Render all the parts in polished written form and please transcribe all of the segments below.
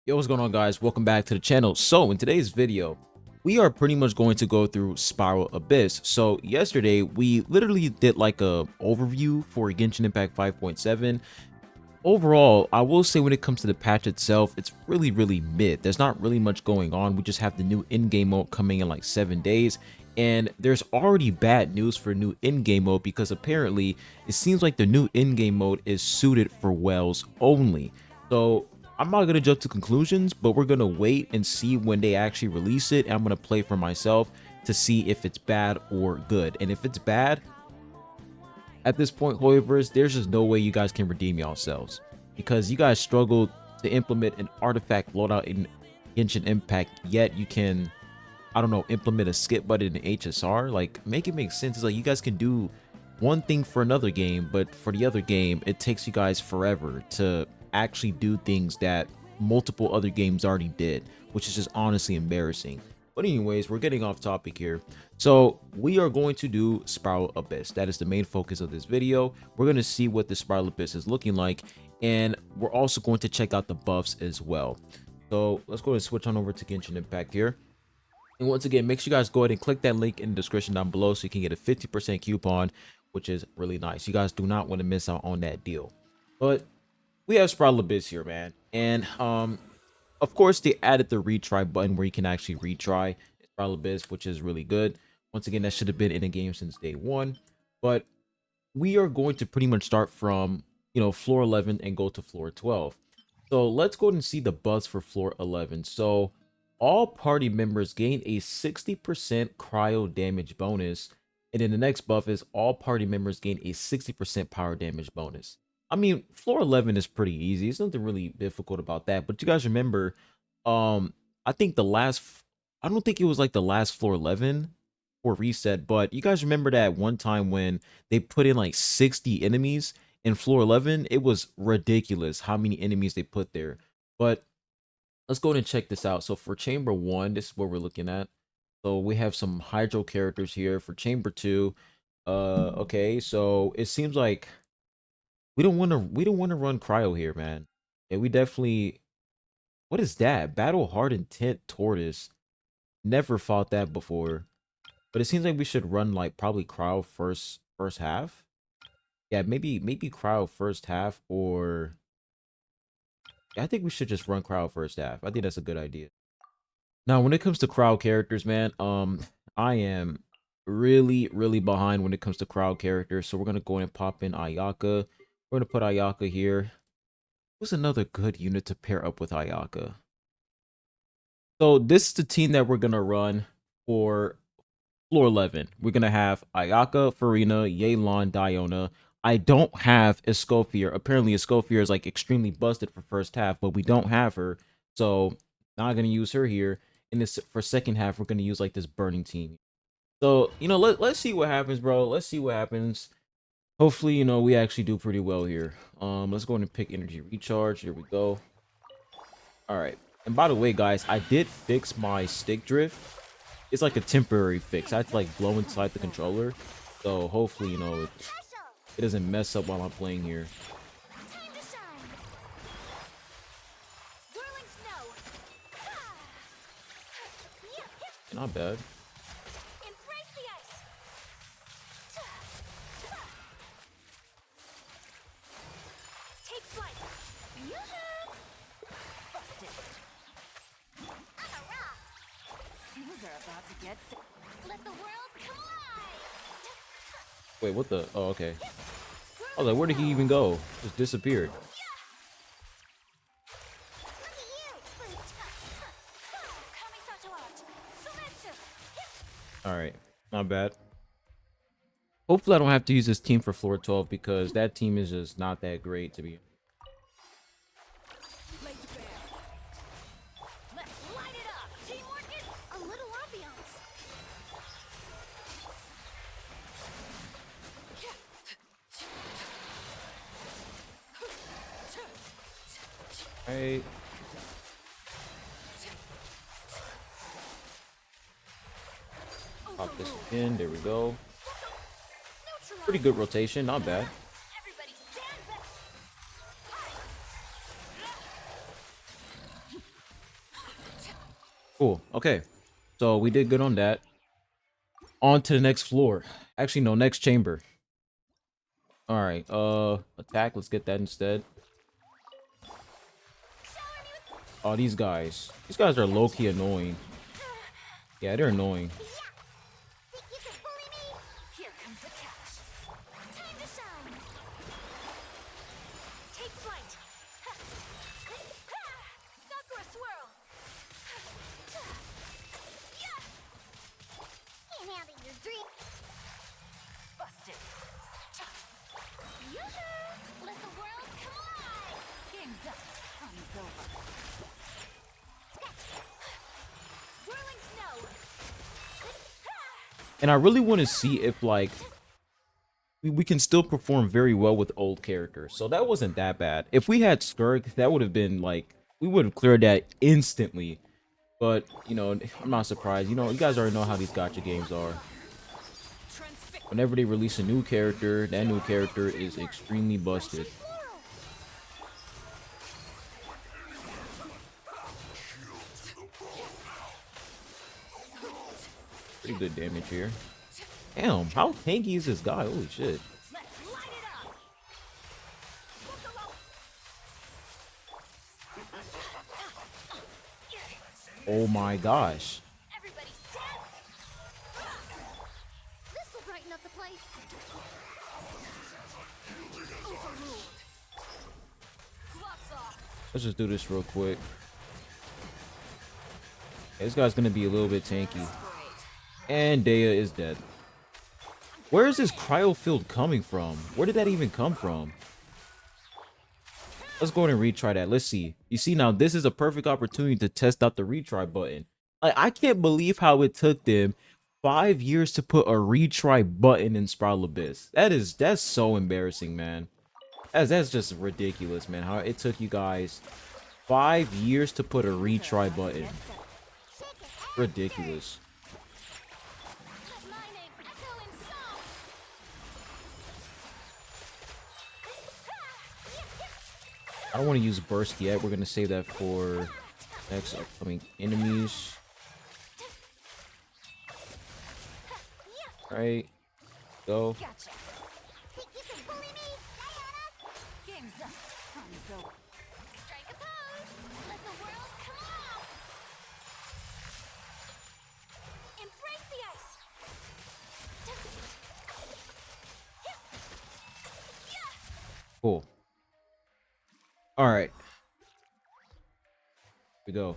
Yo, what's going on, guys? Welcome back to the channel. So in today's video, we are pretty much going to go through Spiral Abyss. So yesterday we literally did like a overview for Genshin Impact 5.7. Overall, I will say when it comes to the patch itself, it's really mid. There's not really much going on. We just have the new in-game mode coming in like 7 days, and there's already bad news for new in-game mode because apparently it seems like the new in-game mode is suited for whales only. So I'm not gonna jump to conclusions, but we're gonna wait and see when they actually release it. And I'm gonna play for myself to see if it's bad or good. And if it's bad, at this point, hoyoverse, there's just no way you guys can redeem yourselves because you guys struggled to implement an artifact loadout in Genshin Impact, yet you can, I don't know, implement a skip button in HSR. Like, make it make sense. It's like you guys can do one thing for another game, but for the other game, it takes you guys forever to actually do things that multiple other games already did, which is just honestly embarrassing. But anyways, we're getting off topic here. So we are going to do Spiral Abyss. That is the main focus of this video. We're going to see what the Spiral Abyss is looking like, and we're also going to check out the buffs as well. So let's go and switch on over to Genshin Impact here. And once again, make sure you guys go ahead and click that link in the description down below so you can get a 50% coupon, which is really nice. You guys do not want to miss out on that deal. But we have Spiral Abyss here, man. And of course, they added the retry button where you can actually retry Spiral Abyss, which is really good. Once again, that should have been in the game since day one. But we are going to pretty much start from, floor 11 and go to floor 12. So let's go and see the buffs for floor 11. So all party members gain a 60% cryo damage bonus. And then the next buff is all party members gain a 60% power damage bonus. I mean, floor 11 is pretty easy. It's nothing really difficult about that. But you guys remember, I think I don't think it was like the last floor 11 or reset, but you guys remember that one time when they put in like 60 enemies in floor 11? It was ridiculous how many enemies they put there. But let's go ahead and check this out. So for chamber 1, this is what we're looking at. So we have some hydro characters here. For chamber 2, okay, so it seems like we don't want to run cryo here, man. Yeah, we definitely. What is that? Battle hardened tent tortoise. Never fought that before. But it seems like we should run like probably cryo first half. Yeah, maybe cryo first half, or I think we should just run cryo first half. I think that's a good idea. Now, when it comes to crowd characters, man, I am really behind when it comes to crowd characters. So we're gonna go and pop in Ayaka. We're gonna put Ayaka here. What's another good unit to pair up with Ayaka? So this is the team that we're gonna run for floor 11. We're gonna have Ayaka, Farina, Yelan, Diona. I don't have Escoffier. Apparently, Escoffier is like extremely busted for first half, but we don't have her, so not gonna use her here. And this for second half, we're gonna use like this burning team. So let's see what happens, bro. Let's see what happens. Hopefully, we actually do pretty well here. Let's go ahead and pick energy recharge. Here we go. All right. And by the way, guys, I did fix my stick drift. It's like a temporary fix. I have to like blow inside the controller. So hopefully, it doesn't mess up while I'm playing here. Not bad. Wait, what the? Oh, okay. I was like, where did he even go? Just disappeared. All right, not bad. Hopefully, I don't have to use this team for floor 12 because that team is just not that great to be. Right. Pop this in. There we go. Pretty good rotation. Not bad. Cool. Okay. So we did good on that. On to the next floor. Actually, no, next chamber. All right. Attack. Let's get that instead. Oh, these guys. These guys are low-key annoying. Yeah, they're annoying. And I really want to see if, like, we can still perform very well with old characters. So that wasn't that bad. If we had Skirk, that would have been, like, we would have cleared that instantly. But, you know, I'm not surprised. You know, you guys already know how these gacha games are. Whenever they release a new character, that new character is extremely busted. Pretty good damage here. Damn, how tanky is this guy? Holy shit. Oh my gosh. Let's just do this real quick. This guy's gonna be a little bit tanky. And Dea is dead. Where is this cryo field coming from? Where did that even come from? Let's go ahead and retry that. Let's see. You see, now this is a perfect opportunity to test out the retry button. Like, I can't believe how it took them 5 years to put a retry button in Spiral Abyss. That's so embarrassing, man. That's just ridiculous, man. How it took you guys 5 years to put a retry button. Ridiculous. I don't want to use burst yet. We're gonna save that for next upcoming enemies. All right, go. Cool. All right. Here we go.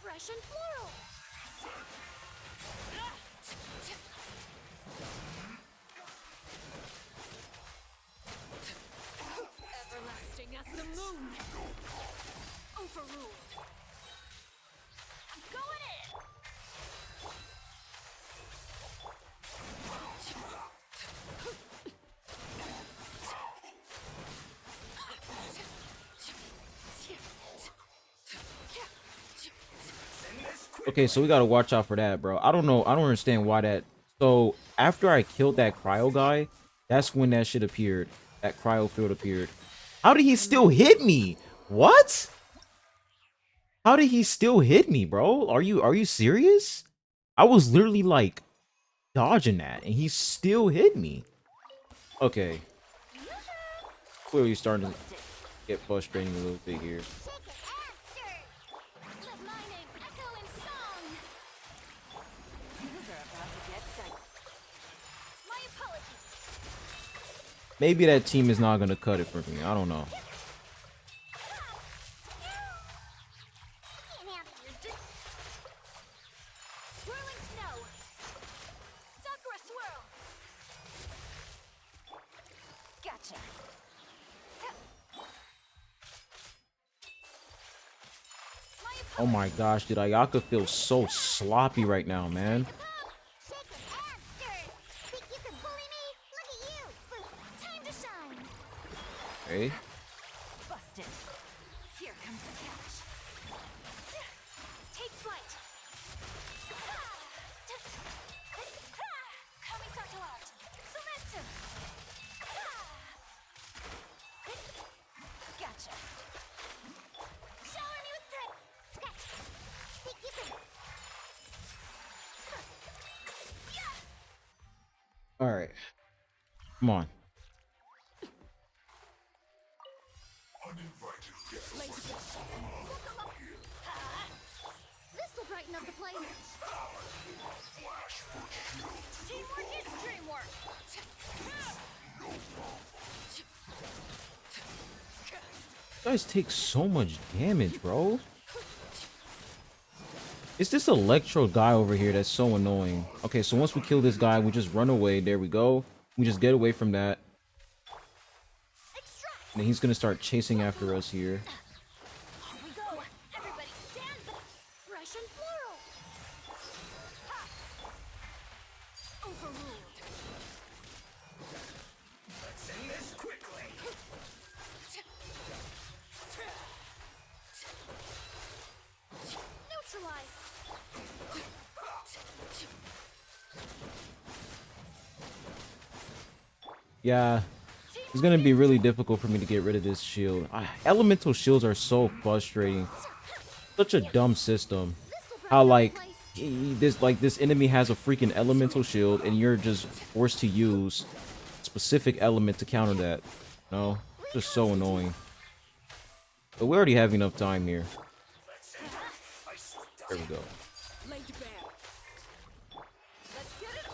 Fresh and floral. Everlasting as the moon. Overruled. I'm going in. Okay, so we gotta watch out for that, bro. I don't know. I don't understand why that. So after I killed that cryo guy, that's when that shit appeared. That cryo field appeared. How did he still hit me? What? How did he still hit me, bro? Are you serious? I was literally like dodging that, and he still hit me. Okay. Clearly starting to get frustrating a little bit here. Maybe that team is not gonna cut it for me. I don't know. Oh my gosh, dude, Ayaka feels so sloppy right now, man. Okay. Busted. Here comes the catch. Take flight. All right, come on. This'll brighten up the place. Teamwork is dreamwork. You guys take so much damage, bro. It's this electro guy over here that's so annoying. Okay, so once we kill this guy, we just run away. There we go. We just get away from that. And then he's gonna start chasing after us here. On we go. Everybody stand back. Fresh and floral. Ha. Overruled. Let's end this quickly. Neutralize. Yeah, it's gonna be really difficult for me to get rid of this shield. Elemental shields are so frustrating. Such a dumb system. How like this enemy has a freaking elemental shield and you're just forced to use specific element to counter that. No, just so annoying. But we already have enough time here. There we go. Laid bare. Let's get it.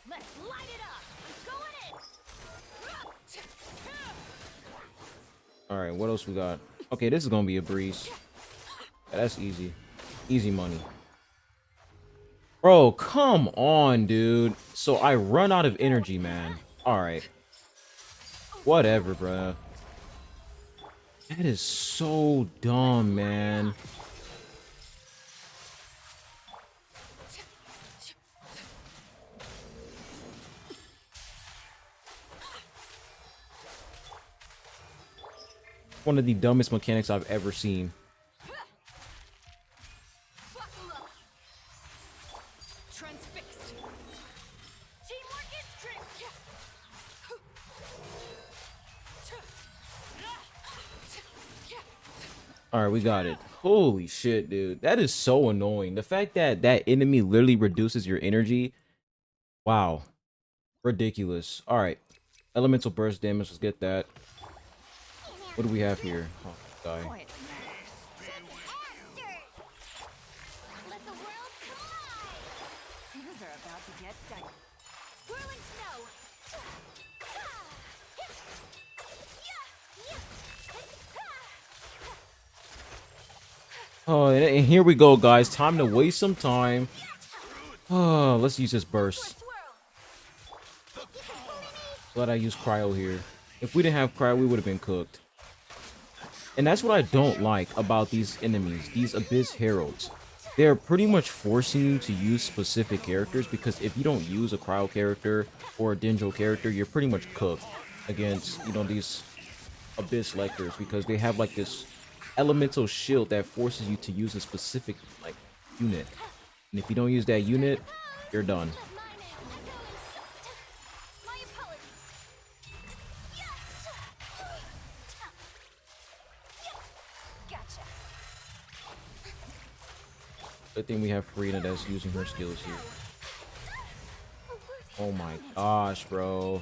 Let's light it up. I'm going in. All right, what else we got? Okay, this is gonna be a breeze. Yeah, that's easy. Easy money. Bro, come on, dude. So I run out of energy, man. All right. Whatever, bruh. That is so dumb, man. One of the dumbest mechanics I've ever seen. Buckle up. Transfixed. Teamwork is dream. All right, we got it. Holy shit, dude. That is so annoying. The fact that that enemy literally reduces your energy. Wow. Ridiculous. All right. Elemental burst damage. Let's get that. What do we have here? Oh, die. Quiet. Let the world collide. Things are about to get done. Whirling snow. Oh, and here we go, guys. Time to waste some time. Oh, let's use this burst. Glad I used cryo here. If we didn't have cryo, we would have been cooked. And that's what I don't like about these enemies, these Abyss Heralds. They're pretty much forcing you to use specific characters, because if you don't use a cryo character or a Dendro character, you're pretty much cooked against, you know, these Abyss Lectors, because they have like this elemental shield that forces you to use a specific like unit. And if you don't use that unit, you're done. Good thing we have Farina that's using her skills here. Oh my gosh, bro.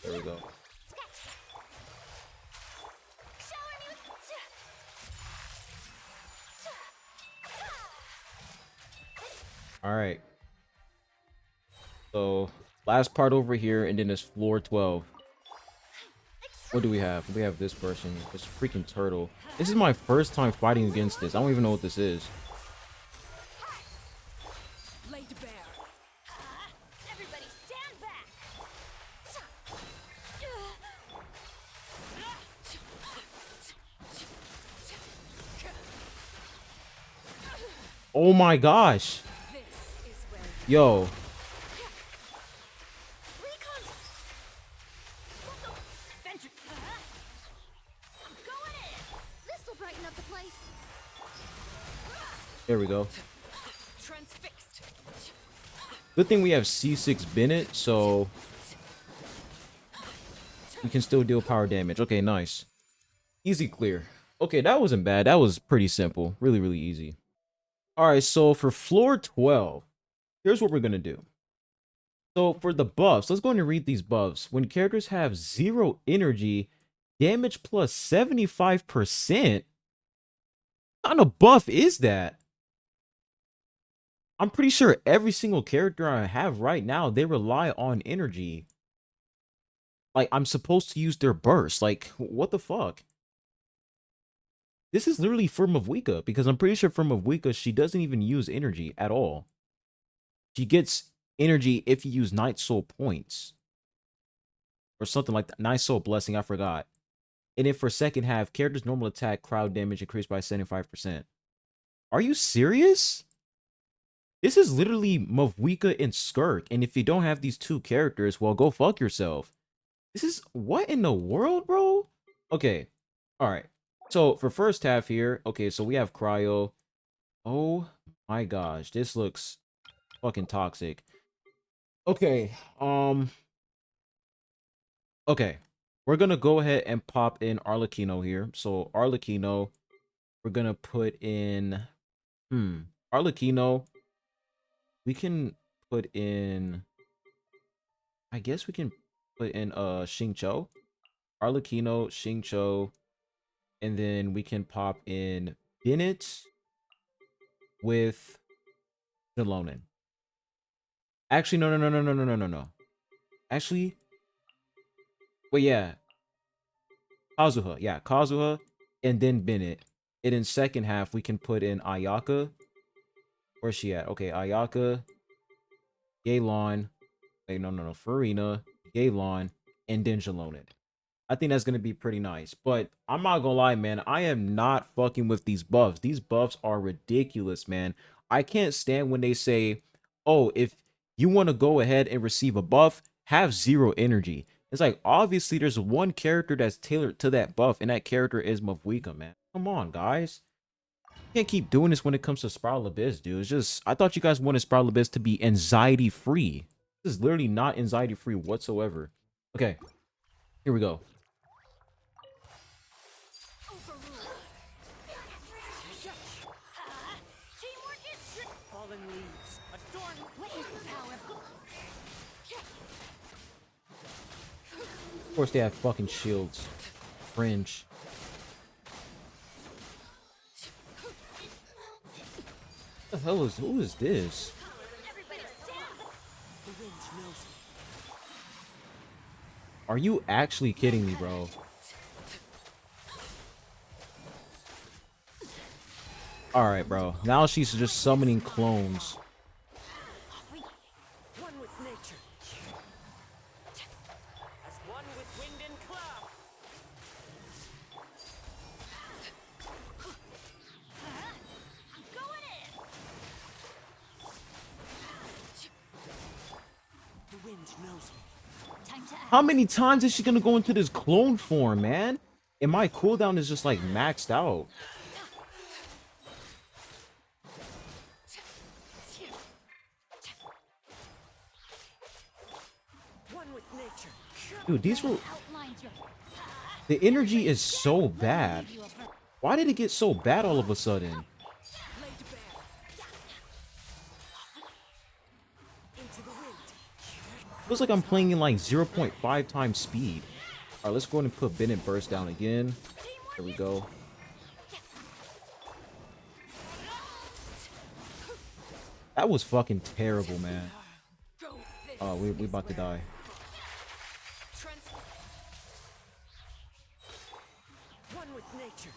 There we go. All right. So last part over here, and then it's floor 12. What do we have? We have this person, this freaking turtle. This is my first time fighting against this. I don't even know what this is. Everybody stand back. Oh my gosh. Yo. There we go. Transfixed. Good thing we have C6 Bennett, so we can still deal power damage. Okay, nice. Easy clear. Okay, that wasn't bad. That was pretty simple. Really, really easy. All right, so for floor 12, here's what we're going to do. So for the buffs, let's go ahead and read these buffs. When characters have 0 energy, damage plus 75%. What kind of buff is that? I'm pretty sure every single character I have right now, they rely on energy. Like, I'm supposed to use their burst. Like, what the fuck? This is literally for Mavwika, because I'm pretty sure for Mavwika, she doesn't even use energy at all. She gets energy if you use Night Soul points. Or something like that. Night Soul Blessing, I forgot. And then for second half, character's normal attack, crowd damage increased by 75%. Are you serious? This is literally Mavwika and Skirk. And if you don't have these two characters, well, go fuck yourself. This is... what in the world, bro? Okay. Alright. So, for first half here, okay, so we have Cryo. Oh my gosh, this looks fucking toxic. Okay, okay. We're gonna go ahead and pop in Arlecchino here. So, Arlecchino, we're gonna put in... Arlecchino, we can put in... I guess we can put in, Xingqiu. Arlecchino, Xingqiu, and then we can pop in Bennett with Jalonen. Actually, no. Actually, wait, yeah. Kazuha, yeah, Kazuha, and then Bennett. And in second half, we can put in Ayaka. Where's she at? Okay, Ayaka, Gaelon. Wait, no. Farina, Gaelon, and then Jalonen. I think that's going to be pretty nice. But I'm not going to lie, man. I am not fucking with these buffs. These buffs are ridiculous, man. I can't stand when they say, oh, if you want to go ahead and receive a buff, have 0 energy. It's like, obviously, there's one character that's tailored to that buff, and that character is Mavwika, man. Come on, guys. You can't keep doing this when it comes to Spiral Abyss, dude. It's just, I thought you guys wanted Spiral Abyss to be anxiety-free. This is literally not anxiety-free whatsoever. Okay, here we go. Fallen leaves, adorn. Witness the power of Of course, they have fucking shields. Fringe. What the hell is... who is this? everybody stand. The wind knows me. Are you actually kidding me, bro? Alright, bro. Now she's just summoning clones. One with nature. As one with wind and cloud. I'm going in. The wind knows me. Time to act. How many times is she gonna go into this clone form, man? And my cooldown is just like maxed out. One with nature. Dude, these were... Outlines your the energy is so bad. you a ver- Why did it get so bad all of a sudden? Laid bare. Into the wind. Feels like I'm playing in like 0.5 times speed. Alright, let's go ahead and put Bennett Burst down again. There we go. That was fucking terrible, man. Oh, we about to die. One with nature.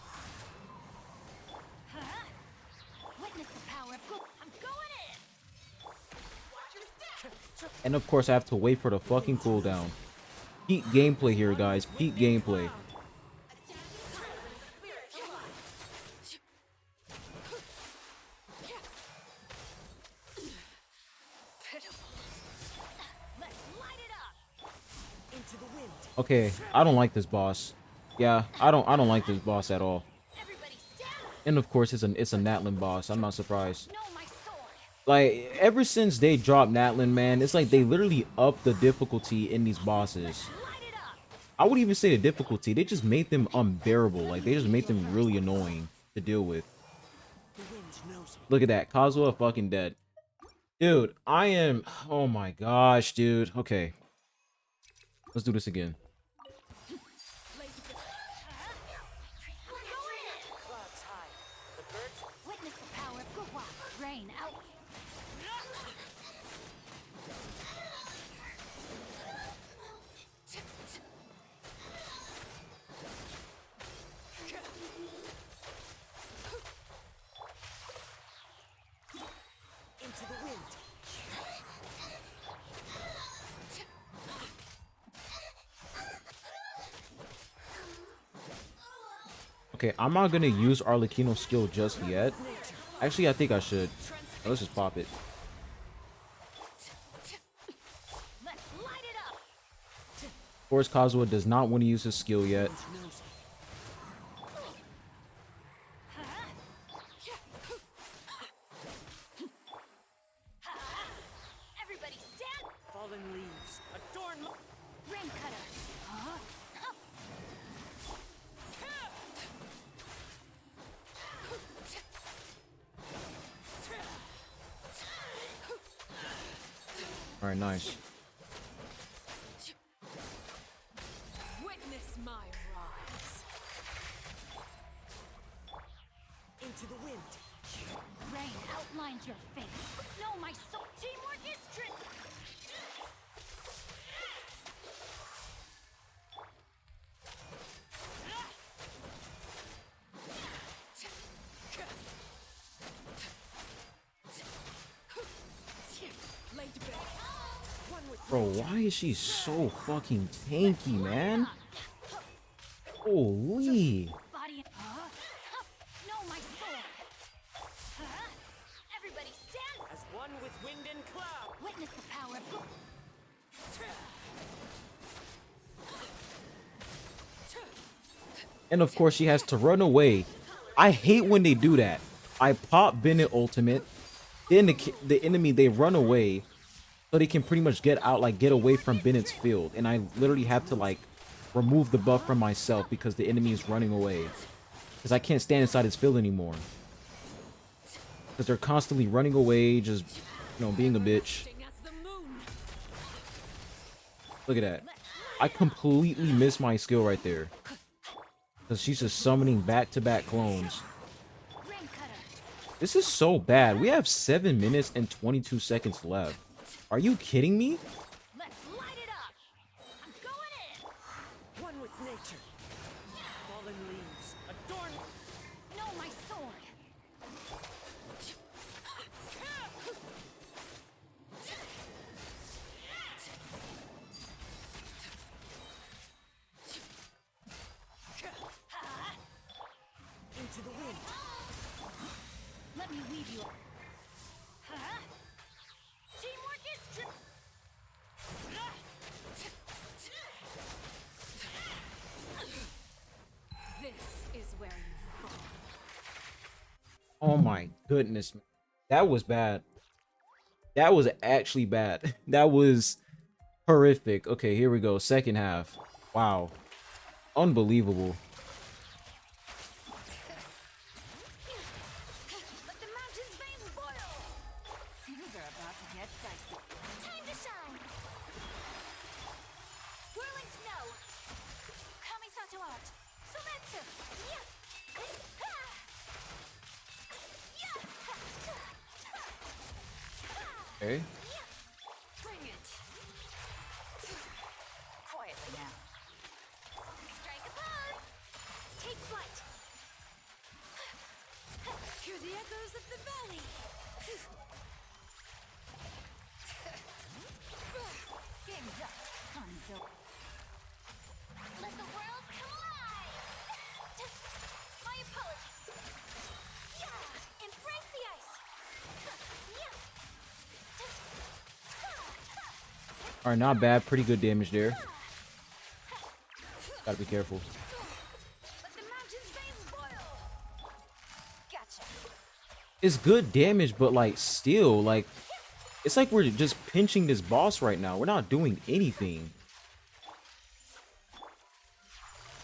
Witness the power of good. I'm going in. And of course, I have to wait for the fucking cooldown. Peak gameplay here, guys. Peak gameplay. Let's light it up. Into the wind. Okay, I don't like this boss. Yeah, I don't like this boss at all. Everybody stand. And of course, it's a Natlin boss. I'm not surprised. Know my sword. Like, ever since they dropped Natlin, man, it's like they literally upped the difficulty in these bosses. Light it up. I wouldn't even say the difficulty. They just made them unbearable. Like, they just made them really annoying to deal with. The wind knows me. Look at that. Kazuha fucking dead. Dude, I am... Oh my gosh, dude. Okay. Let's do this again. Lay to bed. Clouds high. The birds. Witness the power of Gua. Rain out. Into the wind. Okay, I'm not gonna use Arlecchino's skill just yet. Actually, I think I should. Let's just pop it. Let's light it up. Of course, Kazuha does not want to use his skill yet. Knows me. Everybody stand. Fallen leaves. Adorn my. Rain cutter. Huh? All right, nice. Witness my rise. Into the wind. Rain outlines your face. No, my soul. Teamwork is trick. Lay to bed. One with Bro, why is she so fucking tanky, man? Holy. Body. Huh? No, my sword. Huh? Everybody stand. as one with wind and cloud. Witness the power of Gua. And of course, she has to run away. I hate when they do that. I pop Bennett ultimate. Then the enemy, they run away. So they can pretty much get out, like get away from Bennett's field. And I literally have to like remove the buff from myself because the enemy is running away. Because I can't stand inside his field anymore. Because they're constantly running away, just, you know, being a bitch. As the moon. Look at that. I completely missed my skill right there. Because she's just summoning back-to-back clones. Rain cutter. This is so bad. We have 7 minutes and 22 seconds left. Are you kidding me? Let's light it up. I'm going in. One with nature. Fallen leaves. Adorn. No, my sword. Into the wind. Let me weave you. Huh? Teamwork is trick. This is where you fall. Oh my goodness. That was bad. That was actually bad. That was horrific. Okay, here we go. Second half. Wow. Unbelievable. Let the mountain's veins boil. Things are about to get dicey. Time to shine. Whirling snow. Kamisato art. Sumetsu. Yeah. Okay. Bring it. Quietly now. Strike a pose. Take flight. Hear the echoes of the valley. Game's up. Hanzo. Let the world collide. My apologies. Yeah. Embrace the ice. Yeah. All right, not bad. Pretty good damage there. Gotta be careful. Let the mountain's veins boil. Gotcha. It's good damage, but like still, like it's like we're just pinching this boss right now. We're not doing anything.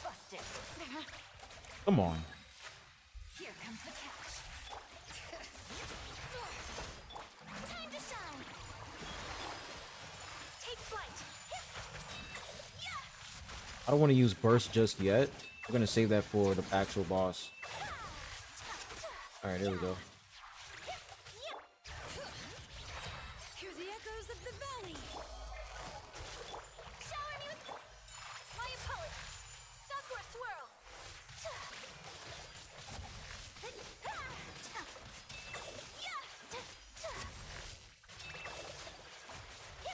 Busted. Come on. Here comes the catch. I don't want to use burst just yet. We're gonna save that for the actual boss. All right, there we go. Hear the echoes of the valley. Shower me with my apologies. Sakura swirl.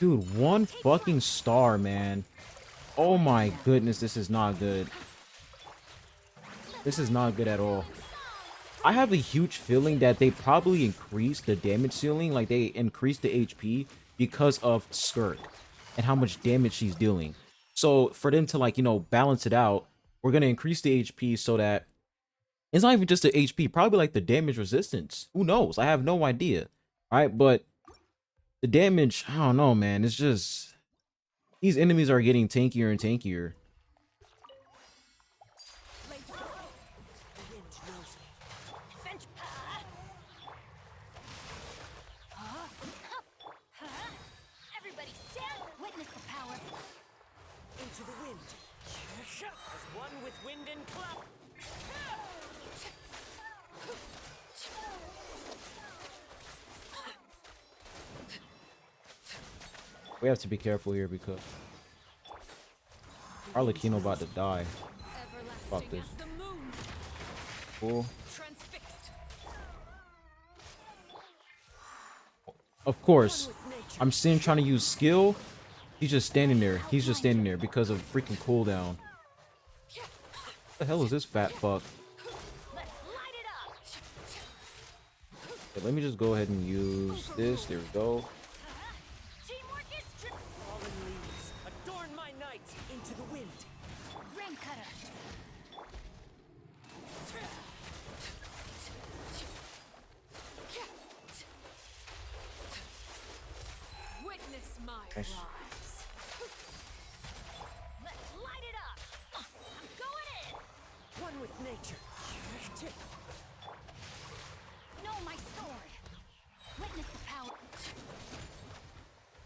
Dude, one fucking star, man. Oh my goodness, this is not good. This is not good at all. I have a huge feeling that they probably increased the damage ceiling, like they increased the HP because of Skirk and how much damage she's dealing. So for them to, like, you know, balance it out, we're gonna increase the HP so that it's not even just the HP, probably like the damage resistance. Who knows? I have no idea. All right, but the damage, I don't know, man. It's just these enemies are getting tankier and tankier. Everybody stand. Witness the power. Into the wind. As one with wind and cloud. We have to be careful here because Arlecchino about to die. Fuck this. The moon. Cool. Transfixed. Of course, I'm seeing trying to use skill. He's just standing there. He's just standing there because of freaking cooldown. What the hell is this fat fuck? Let's light it up. Okay, let me just go ahead and use this. There we go. Teamwork is Fallen leaves. Adorn my night. Into the wind. rain cutter. Witness my Nice. rise. Let's light it up. I'm going in. One with nature. No, my sword. Witness the power.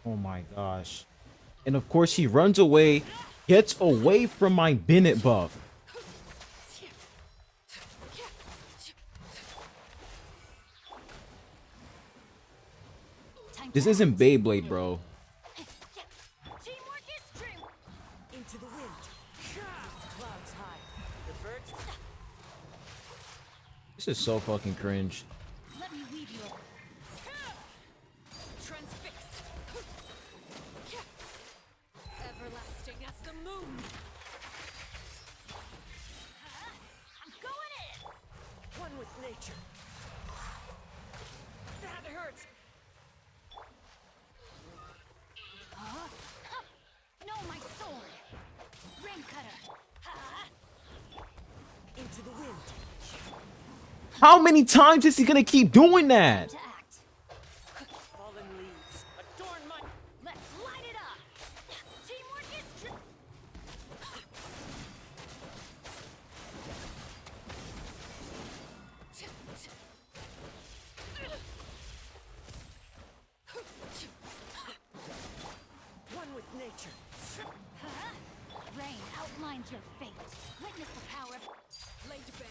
Oh my gosh. And of course he runs away, gets away from my Bennett buff. This isn't Beyblade, bro. Teamwork is dream. Into the wind. Clouds high. The birds. This is so fucking cringe. Let me weave you. Transfixed. Everlasting as the moon. I'm going in. One with nature. That hurts. No, my sword. Rain cutter. Into the wind. How many times is he gonna keep doing that? To act. Fallen leaves. Adorn my. Let's light it up. Teamwork is dream. One with nature. Rain outlines your fate. Witness the power of laid bare.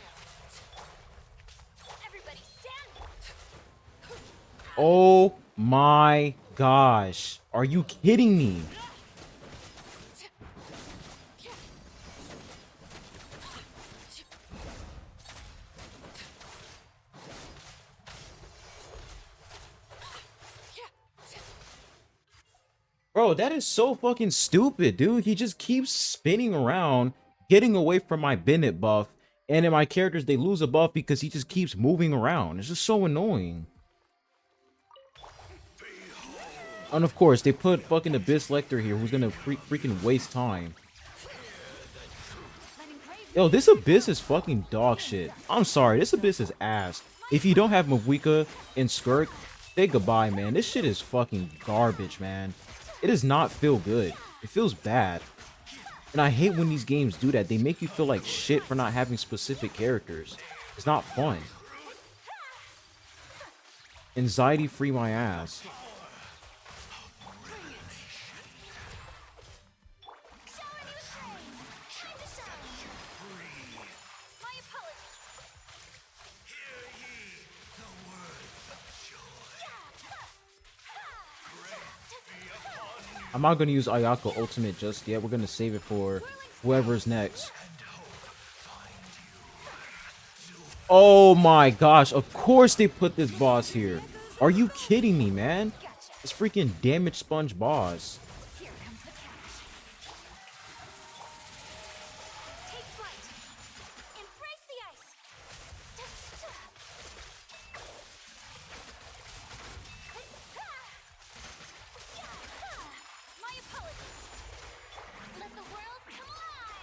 Everybody stand. Oh my gosh. Are you kidding me? Bro, that is so fucking stupid, dude. He just keeps spinning around, getting away from my Bennett buff, and then my characters, they lose a buff because he just keeps moving around. It's just so annoying. And of course, they put fucking Abyss Lecter here, who's gonna freaking waste time. Yo, this Abyss is fucking dog shit. I'm sorry, this Abyss is ass. If you don't have Mavuika and Skirk, say goodbye, man. This shit is fucking garbage, man. It does not feel good. It feels bad. And I hate when these games do that. They make you feel like shit for not having specific characters. It's not fun. Anxiety free my ass. I'm not gonna use Ayako ultimate just yet. We're gonna save it for whoever's next. Oh my gosh, of course they put this boss here. Are you kidding me, man? This freaking damage sponge boss. Here comes the catch. Take flight. Embrace the ice. My apologies. Let the world collide.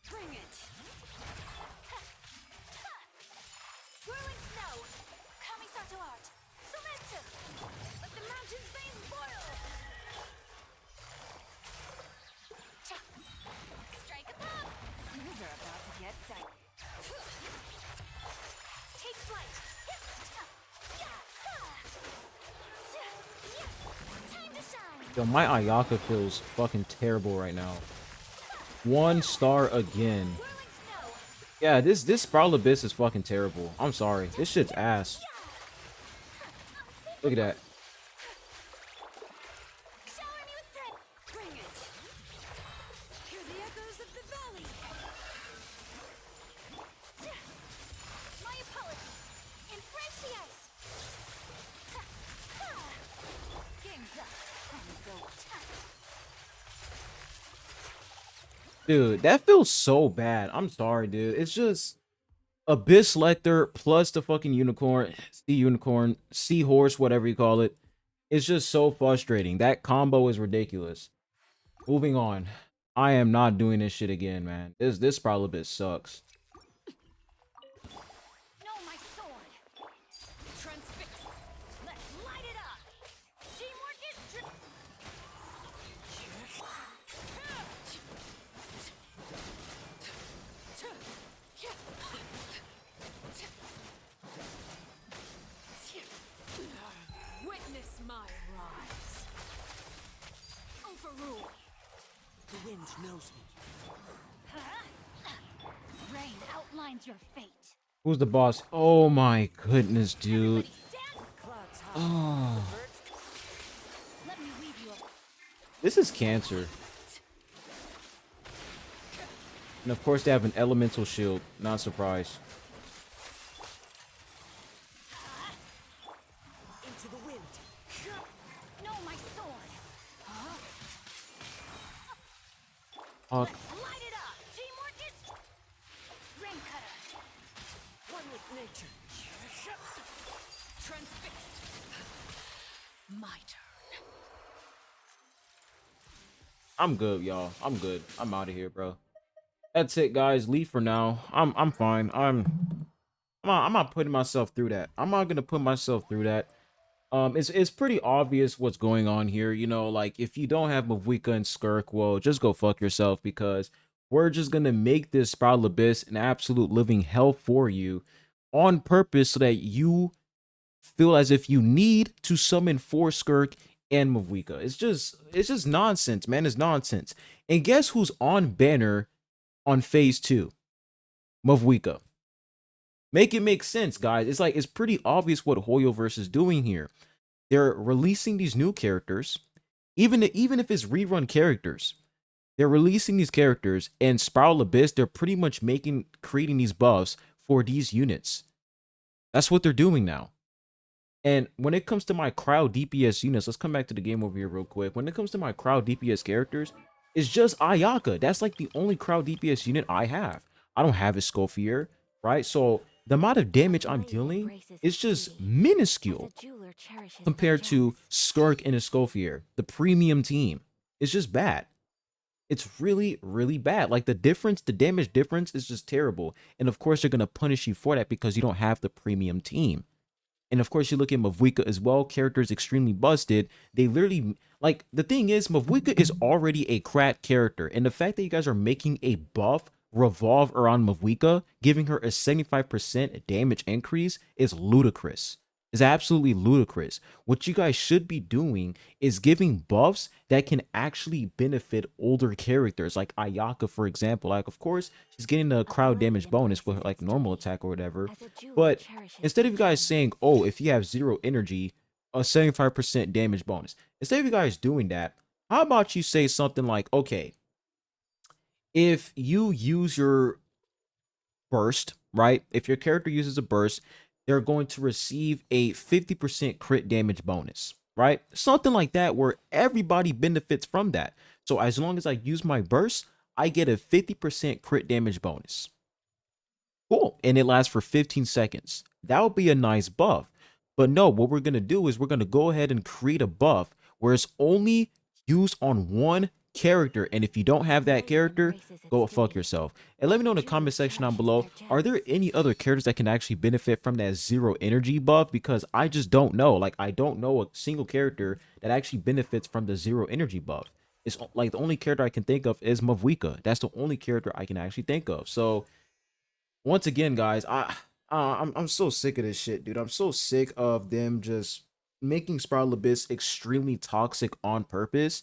Bring it. Whirling snow. Kamisato art. Sometsu. Let the mountain's veins boil. Strike a pop. Things are about to get dicey. Take flight. Time to shine. Yo, my Ayaka feels fucking terrible right now. 1 star again. Whirling snow. Yeah, this Sprout Abyss is fucking terrible. I'm sorry. This shit's ass. Look at that. Shower me with thread. Bring it. Hear the echoes of the valley. My apologies. Embrace the ice. Game's up. Time's over. Dude, that feels so bad. I'm sorry, dude. It's just Abyss Lecter plus the fucking unicorn, seahorse, whatever you call it. It's just so frustrating. That combo is ridiculous. Moving on. I am not doing this shit again, man. This Sprout Abyss sucks. No, my sword. Transfix. Let's light it up. Teamwork is Witness my rise. Overrule. The wind knows me. Rain outlines your fate. Who's the boss? Oh my goodness, dude. Everybody stand. Clouds high. Oh, Birds Let me weave you up. this is cancer. And of course they have an elemental shield. Not surprised. into the wind. No, my sword. Oh, Let's light it up. Teamwork is rain cutter. One with nature. Transfixed. My turn. I'm good, y'all. I'm good. I'm out of here, bro. That's it, guys. Leave for now. I'm fine. I'm not putting myself through that. I'm not gonna put myself through that. It's pretty obvious what's going on here. You know, like if you don't have Mavwika and Skirk, well, just go fuck yourself because we're just gonna make this Sprout Abyss an absolute living hell for you on purpose so that you feel as if you need to summon 4 Skirk and Mavwika. It's just nonsense, man. It's nonsense. And guess who's on banner on phase 2? Mavwika. Make it make sense, guys. It's like it's pretty obvious what hoyoverse is doing here. They're releasing these new characters, even if it's rerun characters. They're releasing these characters, and Sprout Abyss, they're pretty much creating these buffs for these units. That's what they're doing now. And when it comes to my crowd DPS units, let's come back to the game over here real quick. When it comes to my crowd DPS characters, it's just Ayaka. That's like the only crowd DPS unit I have. I don't have Escoffier, right? So the amount of damage I'm dealing is just minuscule compared to Skirk and Escoffier, the premium team. It's just bad. It's really, really bad. Like the damage difference is just terrible. And of course, they're going to punish you for that because you don't have the premium team. And of course, you look at Mavwika as well. Character is extremely busted. They literally, like, the thing is, Mavwika is already a cracked character. And the fact that you guys are making a buff revolve around Mavwika, giving her a 75% damage increase, is ludicrous. Is absolutely ludicrous. What you guys should be doing is giving buffs that can actually benefit older characters, like Ayaka, for example. Like, of course, she's getting a crowd damage bonus with like normal attack or whatever. But instead of you guys saying, oh, if you have 0 energy, a 75% damage bonus. Instead of you guys doing that, how about you say something like, okay, if you use your burst, right? If your character uses a burst, they're going to receive a 50% crit damage bonus, right? Something like that where everybody benefits from that. So as long as I use my burst, I get a 50% crit damage bonus. Cool. And it lasts for 15 seconds. That would be a nice buff. But no, what we're going to do is we're going to go ahead and create a buff where it's only used on one character. And if you don't have that character, go fuck yourself. And let me know in the comment section down below, are there any other characters that can actually benefit from that zero energy buff? Because I just don't know. Like, I don't know a single character that actually benefits from the zero energy buff. It's like the only character I can think of is Mavuika. That's the only character I can actually think of. So once again, guys, I'm so sick of this shit, dude. I'm so sick of them just making Spiral Abyss extremely toxic on purpose,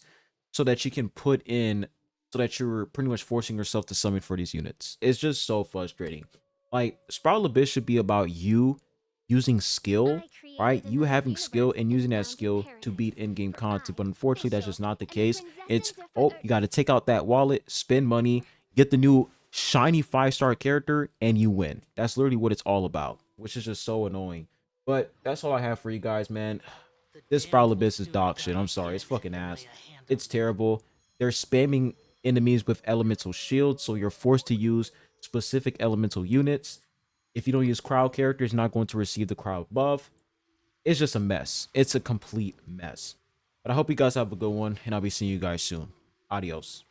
so that you can put in, so that you're pretty much forcing yourself to summon for these units. It's just so frustrating. Like, Spiral Abyss should be about you using skill, right? You having skill and using that skill to beat in-game content. But unfortunately, that's just not the case. It's, oh, you got to take out that wallet, spend money, get the new shiny 5-star character, and you win. That's literally what it's all about, which is just so annoying. But that's all I have for you guys, man. This Spiral Abyss is dog shit. I'm sorry. It's fucking ass. It's terrible. They're spamming enemies with elemental shields, so you're forced to use specific elemental units. If you don't use crowd characters, you're not going to receive the crowd buff. It's just a mess. It's a complete mess. But I hope you guys have a good one, and I'll be seeing you guys soon. Adios.